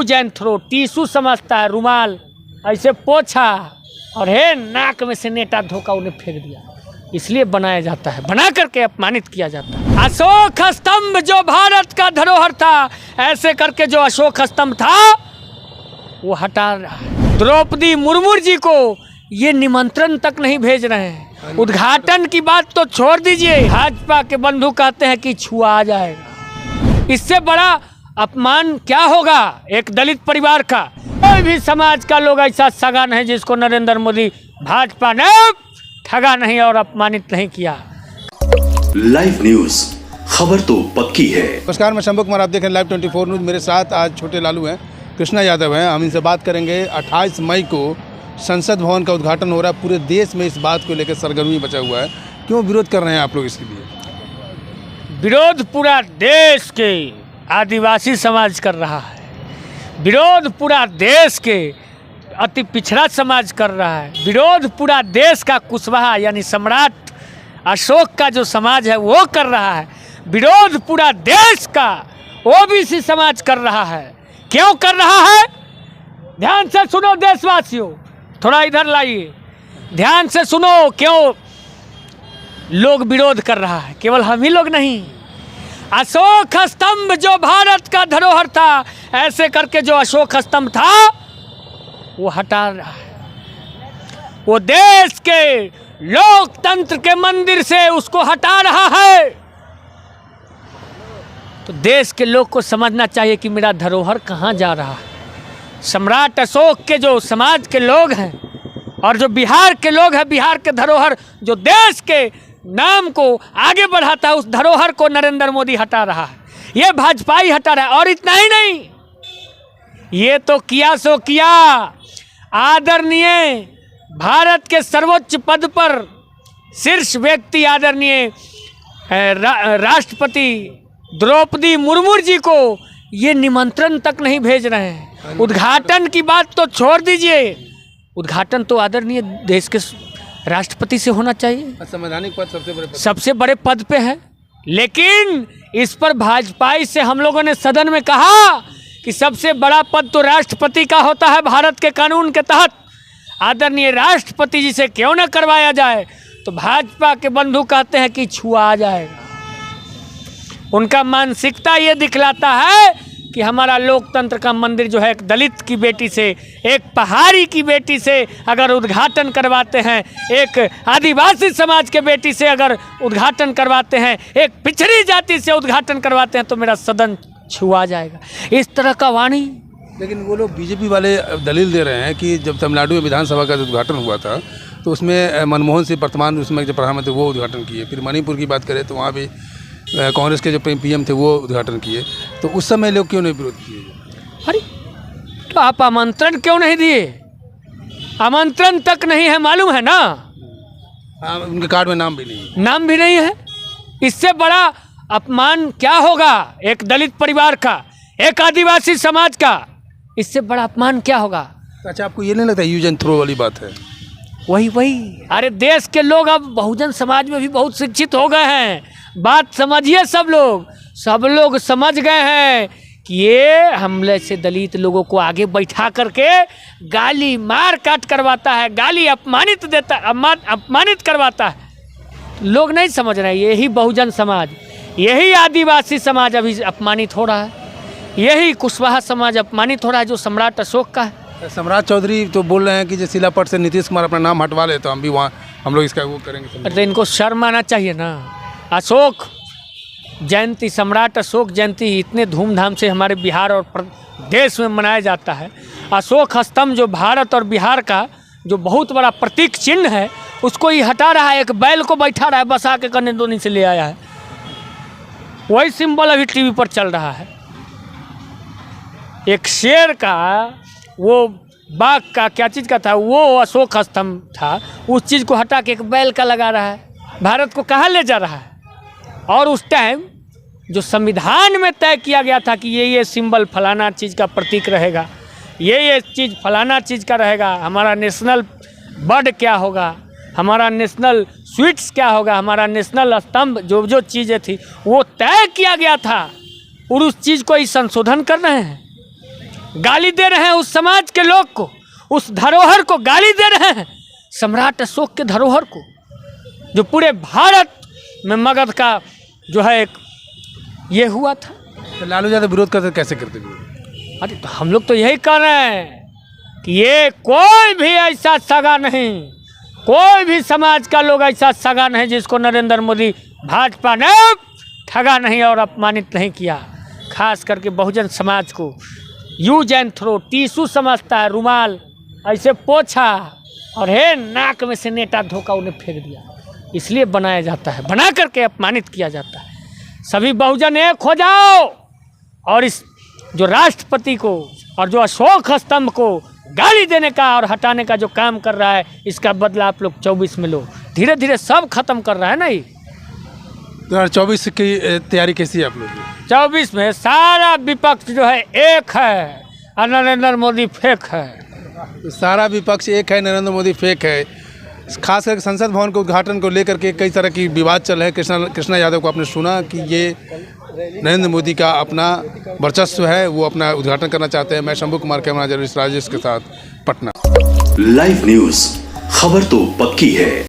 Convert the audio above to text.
Use and throw, tissue समझता है, रुमाल ऐसे पोछा और है नाक में से नेटा धोखा उन्हें फेंक दिया। इसलिए बनाया जाता है, बना करके अपमानित किया जाता है। अशोक स्तंभ जो भारत का धरोहर था, ऐसे करके जो अशोक स्तंभ था वो हटा रहा है। द्रौपदी मुर्मू जी को ये निमंत्रण तक नहीं भेज रहे हैं। उद्घाटन की बात तो छोड़ दीजिए, भाजपा के बंधु कहते हैं कि छुआ जाएगा। इससे बड़ा अपमान क्या होगा एक दलित परिवार का? कोई भी समाज का लोग ऐसा सगा नहीं जिसको नरेंद्र मोदी भाजपा ने ठगा नहीं और अपमानित नहीं किया। लाइव न्यूज, खबर तो पक्की है। नमस्कार, मैं शंभू कुमार, आप देख रहे हैं लाइव 24 न्यूज़। मेरे साथ आज छोटे लालू हैं, कृष्णा यादव हैं। हम इनसे बात करेंगे। 28 मई को संसद भवन का उद्घाटन हो रहा है। पूरे देश में इस बात को लेकर सरगर्मी बचा हुआ है। क्यों विरोध कर रहे हैं आप लोग इसके लिए? विरोध पूरा देश के आदिवासी समाज कर रहा है, विरोध पूरा देश के अति पिछड़ा समाज कर रहा है, विरोध पूरा देश का कुशवाहा यानी सम्राट अशोक का जो समाज है वो कर रहा है, विरोध पूरा देश का ओबीसी समाज कर रहा है। क्यों कर रहा है? ध्यान से सुनो देशवासियों, थोड़ा इधर लाइए, ध्यान से सुनो क्यों लोग विरोध कर रहा है। केवल हम ही लोग नहीं, अशोक स्तंभ जो भारत का धरोहर था, ऐसे करके जो अशोक स्तंभ था वो हटा रहा है। वो देश के लोकतंत्र के मंदिर से उसको हटा रहा है। तो देश के लोग को समझना चाहिए कि मेरा धरोहर कहाँ जा रहा है। सम्राट अशोक के जो समाज के लोग हैं और जो बिहार के लोग हैं, बिहार के धरोहर जो देश के नाम को आगे बढ़ाता है, उस धरोहर को नरेंद्र मोदी हटा रहा है। ये भाजपा ही हटा रहा है। और इतना ही नहीं, ये तो किया सो किया। आदरणीय भारत के सर्वोच्च पद पर शीर्ष व्यक्ति आदरणीय राष्ट्रपति द्रौपदी मुर्मू जी को ये निमंत्रण तक नहीं भेज रहे हैं। उद्घाटन की बात तो छोड़ दीजिए, उद्घाटन तो आदरणीय देश के राष्ट्रपति से होना चाहिए। संवैधानिक पद सबसे बड़े पद पे है। लेकिन इस पर भाजपाई से हम लोगों ने सदन में कहा कि सबसे बड़ा पद तो राष्ट्रपति का होता है भारत के कानून के तहत। आदरणीय राष्ट्रपति जी से क्यों न करवाया जाए? तो भाजपा के बंधु कहते हैं कि छुआ जाएगा। उनका मानसिकता ये दिखलाता है कि हमारा लोकतंत्र का मंदिर जो है एक दलित की बेटी से, एक पहाड़ी की बेटी से अगर उद्घाटन करवाते हैं, एक आदिवासी समाज के बेटी से अगर उद्घाटन करवाते हैं, एक पिछड़ी जाति से उद्घाटन करवाते हैं, तो मेरा सदन छुआ जाएगा। इस तरह का वाणी। लेकिन वो लोग बीजेपी वाले दलील दे रहे हैं कि जब तमिलनाडु में विधानसभा का उद्घाटन हुआ था तो उसमें मनमोहन सिंह वर्तमान उसमें जो प्रधानमंत्री वो उद्घाटन किए। फिर मणिपुर की बात करें तो वहाँ भी कांग्रेस के जो पीएम थे वो उद्घाटन किए। तो उस समय लोग क्यों नहीं विरोध किए? अरे तो आप आमंत्रण क्यों नहीं दिए? आमंत्रण तक नहीं है, मालूम है ना? उनके कार्ड में नाम भी नहीं है। इससे बड़ा अपमान क्या होगा एक दलित परिवार का, एक आदिवासी समाज का? इससे बड़ा अपमान क्या होगा? अच्छा, आपको ये नहीं लगता यूज एंड थ्रो वाली बात है? वही अरे देश के लोग अब बहुजन समाज में भी बहुत शिक्षित हो गए हैं। बात समझिए, सब लोग समझ गए हैं कि ये हमले से दलित लोगों को आगे बैठा करके गाली मार काट करवाता है, गाली अपमानित करवाता है। लोग नहीं समझ रहे। यही बहुजन समाज, यही आदिवासी समाज अभी अपमानित हो रहा है, यही कुशवाहा समाज अपमानित हो रहा है जो सम्राट अशोक का है। सम्राट चौधरी तो बोल रहे हैं कि जो शिलापट से नीतीश कुमार अपना नाम हटवा ले तो हम भी वहाँ हम लोग इसका वो करेंगे। तो इनको शर्म आना चाहिए ना। अशोक जयंती, सम्राट अशोक जयंती इतने धूमधाम से हमारे बिहार और देश में मनाया जाता है। अशोक स्तंभ जो भारत और बिहार का जो बहुत बड़ा प्रतीक चिन्ह है, उसको ही हटा रहा है। एक बैल को बैठा रहा है, बसा के कन्यादोनी से ले आया है। वही सिंबल अभी टीवी पर चल रहा है। एक शेर का, वो बाघ का, क्या चीज़ का था, वो अशोक स्तंभ था, उस चीज़ को हटा के एक बैल का लगा रहा है। भारत को कहाँ ले जा रहा है? और उस टाइम जो संविधान में तय किया गया था कि ये सिंबल फलाना चीज़ का प्रतीक रहेगा, ये चीज़ फलाना चीज़ का रहेगा, हमारा नेशनल बर्ड क्या होगा, हमारा नेशनल स्वीट्स क्या होगा, हमारा नेशनल स्तंभ, जो चीज़ें थी वो तय किया गया था, और उस चीज़ को ही संशोधन कर रहे हैं। गाली दे रहे हैं उस समाज के लोग को, उस धरोहर को गाली दे रहे हैं, सम्राट अशोक के धरोहर को, जो पूरे भारत में मगध का जो है एक ये हुआ था। तो लालू यादव विरोध करते कैसे करते विरोध? अरे तो हम लोग तो यही कह रहे हैं कि ये कोई भी ऐसा सगा नहीं, कोई भी समाज का लोग ऐसा सगा नहीं जिसको नरेंद्र मोदी भाजपा ने ठगा नहीं और अपमानित नहीं किया। खास करके बहुजन समाज को यूज एंड थ्रो, टीसू समझता है, रुमाल ऐसे पोछा और हे नाक में से नेटा धोखा उन्हें फेंक दिया, इसलिए बनाया जाता है, बना करके अपमानित किया जाता है। सभी बहुजन एक हो जाओ और इस जो राष्ट्रपति को और जो अशोक स्तंभ को गाली देने का और हटाने का जो काम कर रहा है, इसका बदला आप लोग 24 में लो। धीरे धीरे सब खत्म कर रहा है ना। ये 2024 की तैयारी कैसी है आप लोग की? 24 में सारा विपक्ष जो है एक है और नरेंद्र मोदी फेक है। तो सारा विपक्ष एक है, नरेंद्र मोदी फेक है। खास करके संसद भवन के उद्घाटन को लेकर के कई तरह की विवाद चल रहे हैं। कृष्णा यादव को आपने सुना कि ये नरेंद्र मोदी का अपना वर्चस्व है, वो अपना उद्घाटन करना चाहते हैं। मैं शंभू कुमार कैमरा जर्नलिस्ट राजेश के साथ, पटना। लाइव न्यूज, खबर तो पक्की है।